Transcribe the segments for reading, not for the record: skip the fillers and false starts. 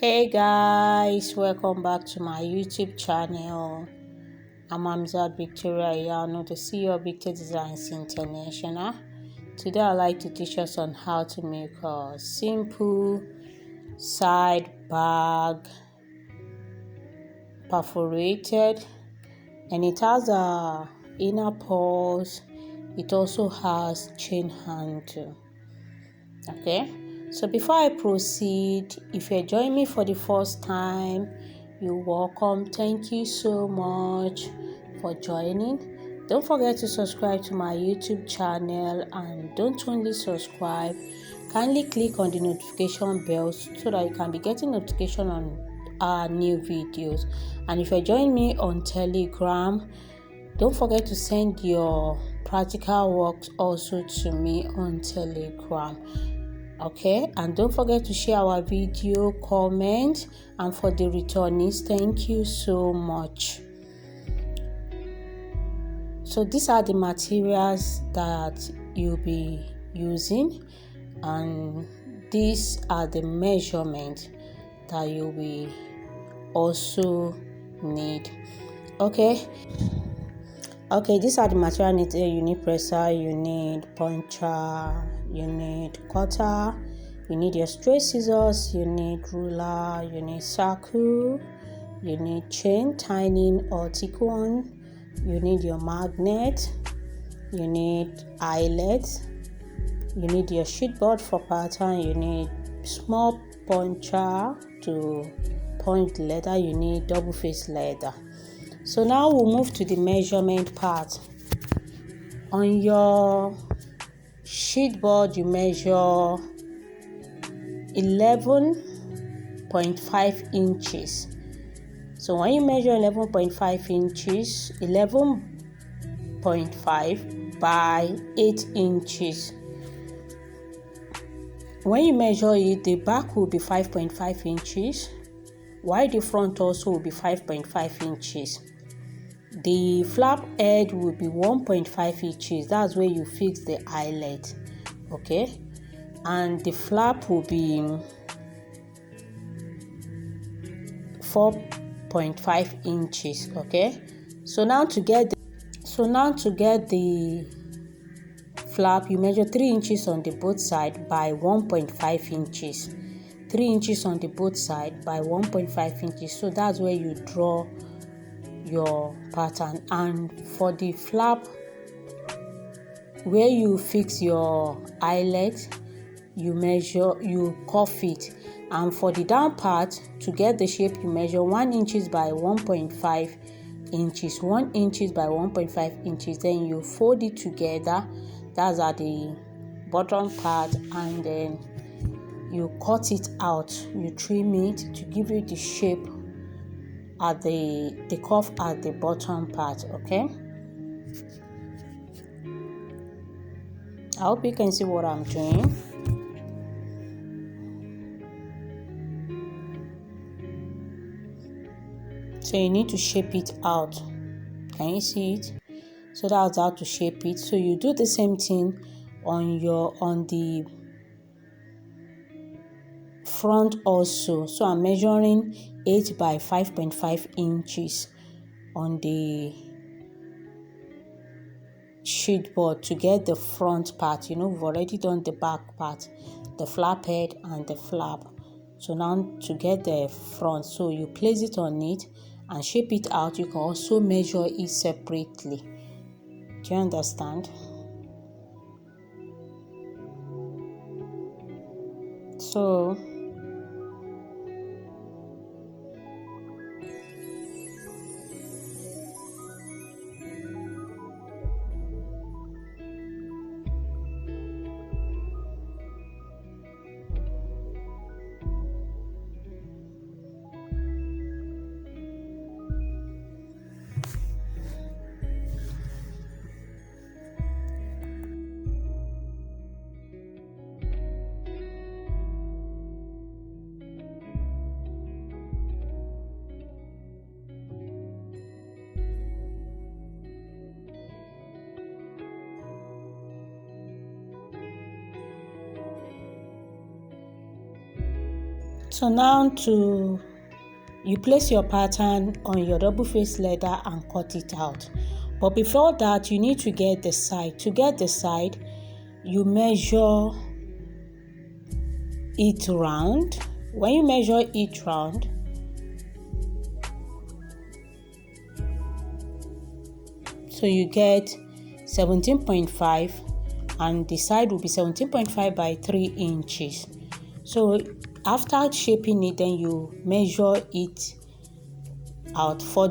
Hey guys, welcome back to my YouTube channel. I'm Amzad Victoria. I know the CEO of Victor Designs International. Today I'd like to teach us on how to make a simple side bag, perforated, and it has a inner purse. It also has chain handle. Okay, so before I proceed, if you're joining me for the first time, you're welcome. Thank you so much for joining. Don't forget to subscribe to my YouTube channel, and don't only subscribe, kindly click on the notification bell so that you can be getting notification on our new videos. And if you're joining me on Telegram, don't forget to send your practical works also to me on Telegram. Okay, and don't forget to share our video, comment, and for the returnees, thank you so much. So these are the materials that you'll be using, and these are the measurements that you will also need. Okay, these are the material needed. You need presser, you need puncher, you need cutter, you need your straight scissors, you need ruler, you need circle, you need chain, tiny or thick one, you need your magnet, you need eyelet, you need your sheet board for pattern, you need small puncher to punch the leather, you need double face leather. So now we'll move to the measurement part. On your sheet board, you measure 11.5 inches. So when you measure 11.5 inches, 11.5 by 8 inches. When you measure it, the back will be 5.5 inches, while the front also will be 5.5 inches. The flap edge will be 1.5 inches. That's where you fix the eyelet. Okay, and the flap will be 4.5 inches. Okay, so now to get the flap, you measure 3 inches on the both side by 1.5 inches. 3 inches on the both side by 1.5 inches. So that's where you draw your pattern. And for the flap, where you fix your eyelet, you cuff it. And for the down part, to get the shape, you measure 1 inches by 1.5 inches, 1 inches by 1.5 inches. Then you fold it together. That's at the bottom part, and then you cut it out. You trim it to give you the shape at the cuff at the bottom part. Okay, I hope you can see what I'm doing. So you need to shape it out. Can you see it? So that's how to shape it. So you do the same thing on the front also. So I'm measuring 8 by 5.5 inches on the sheet board to get the front part. We've already done the back part, the flap head and the flap. So now to get the front, so you place it on it and shape it out. You can also measure it separately. Do you understand? So So now you place your pattern on your double face leather and cut it out. But before that, you need to get the side. To get the side, you measure it round. When you measure it round, so you get 17.5, and the side will be 17.5 by 3 inches. So after shaping it, then you measure it out. For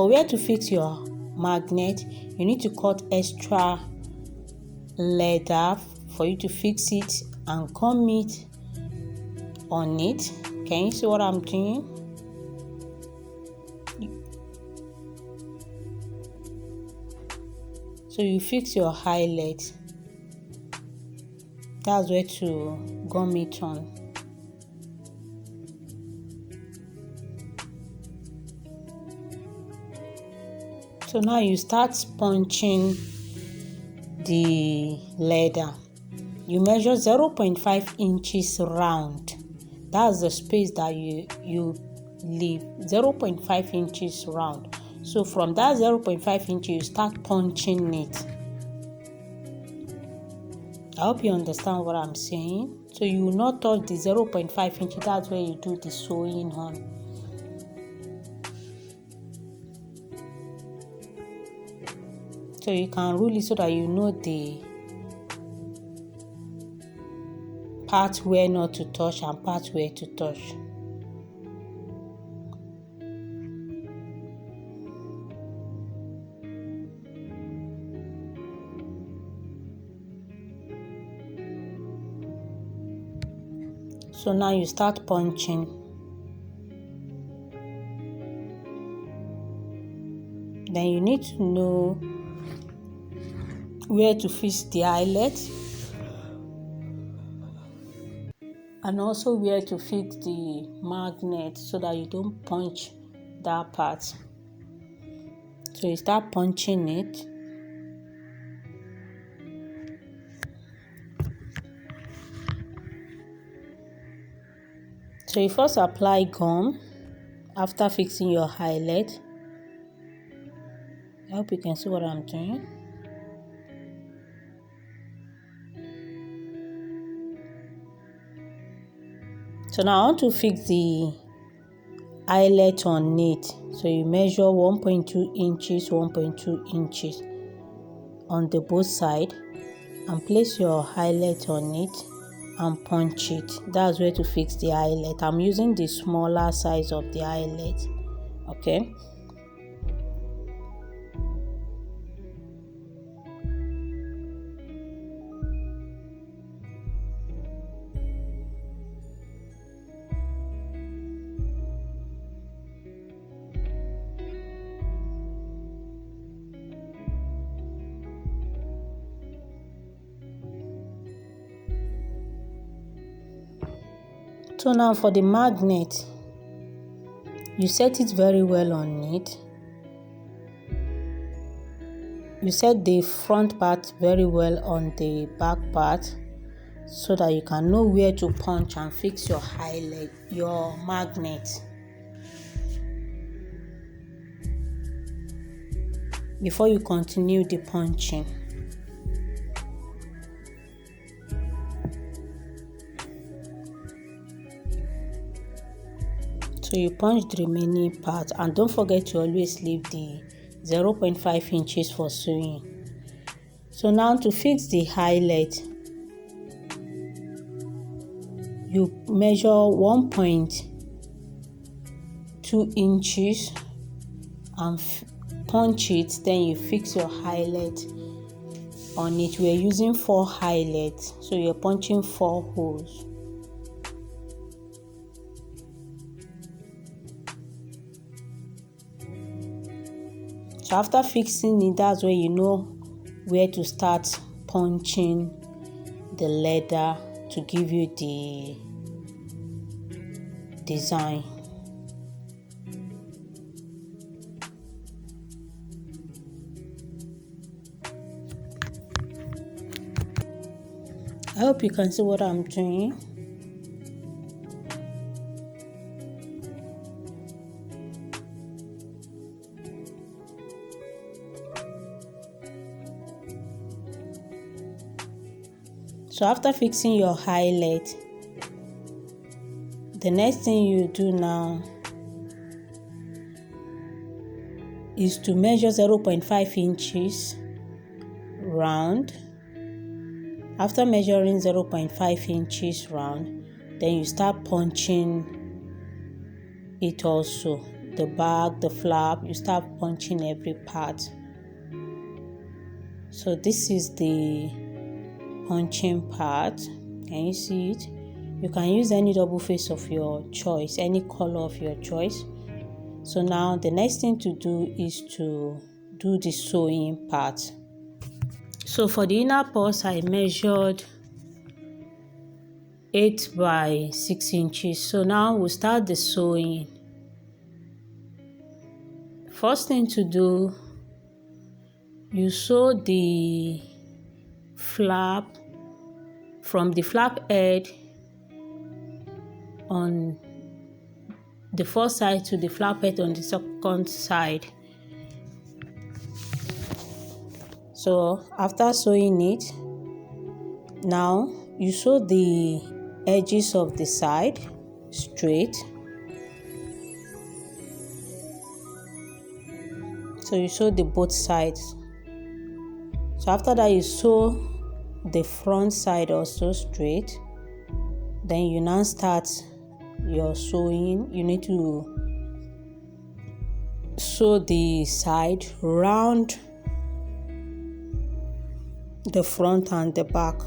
where to fix your magnet, you need to cut extra leather for you to fix it and gum it on it. Can you see what I'm doing? So you fix your highlight. That's where to gum it on. So now you start punching the leather. You measure 0.5 inches round. That's the space that you leave, 0.5 inches round. So from that 0.5 inches, you start punching it. I hope you understand what I'm saying. So you will not touch the 0.5 inches. That's where you do the sewing on. So you can rule it so that you know the part where not to touch and part where to touch. So now you start punching. Then you need to know where to fix the eyelet and also where to fix the magnet so that you don't punch that part. So you start punching it. So you first apply gum after fixing your highlight. I hope you can see what I'm doing. So now I want to fix the eyelet on it. So you measure 1.2 inches, 1.2 inches on the both side and place your eyelet on it and punch it. That's where to fix the eyelet. I'm using the smaller size of the eyelet. Okay. So now for the magnet, you set it very well on it. You set the front part very well on the back part so that you can know where to punch and fix your highlight, your magnet. Before you continue the punching. So you punch the remaining part and don't forget to always leave the 0.5 inches for sewing. So now to fix the highlight, you measure 1.2 inches and punch it. Then you fix your highlight on it. We're using 4 highlights, so you're punching 4 holes. So after fixing it, that's where you know where to start punching the leather to give you the design. I hope you can see what I'm doing. So after fixing your eyelet, the next thing you do now is to measure 0.5 inches round. After measuring 0.5 inches round, then you start punching it also. The back, the flap, you start punching every part. So this is the punching part. Can you see it? You can use any double face of your choice, any color of your choice. So now the next thing to do is to do the sewing part. So for the inner purse, I measured 8 by 6 inches. So now we'll start the sewing. First thing to do, you sew the flap from the flap head on the first side to the flap head on the second side. So after sewing it, now you sew the edges of the side straight. So you sew the both sides. So after that, you sew the front side also straight. Then you now start your sewing. You need to sew the side round the front and the back.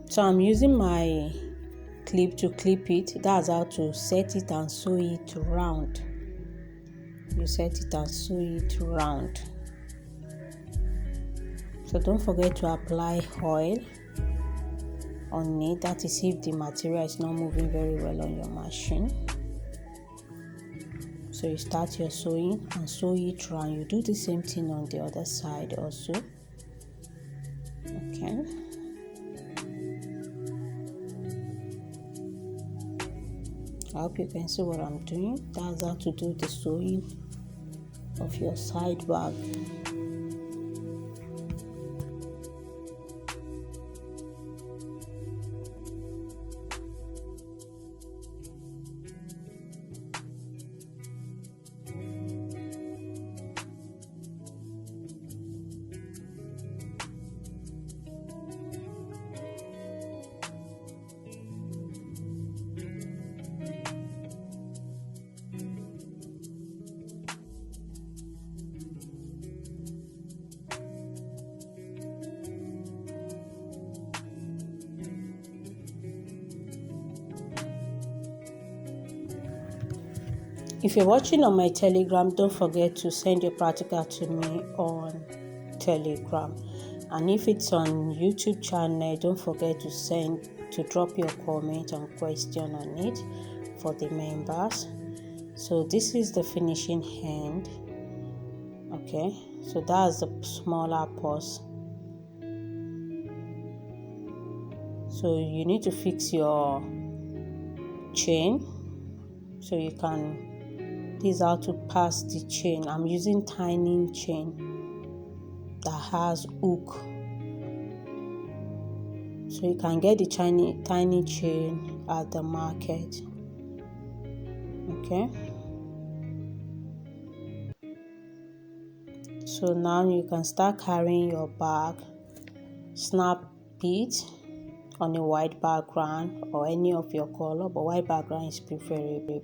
So I'm using my clip to clip it. That's how to set it and sew it round. You set it and sew it round. So don't forget to apply oil on it. That is if the material is not moving very well on your machine. So you start your sewing and sew it round. You do the same thing on the other side also. Okay. I hope you can see what I'm doing. That's how to do the sewing of your side bag. If you're watching on my Telegram, don't forget to send your practical to me on Telegram. And if it's on YouTube channel, don't forget to drop your comment and question on it for the members. So this is the finishing hand. Okay, so that's the smaller purse. So you need to fix your chain so you can. This is how to pass the chain. I'm using tiny chain that has hook, so you can get the tiny chain at the market. Okay, so now you can start carrying your bag. Snap it on a white background or any of your color, but white background is preferable.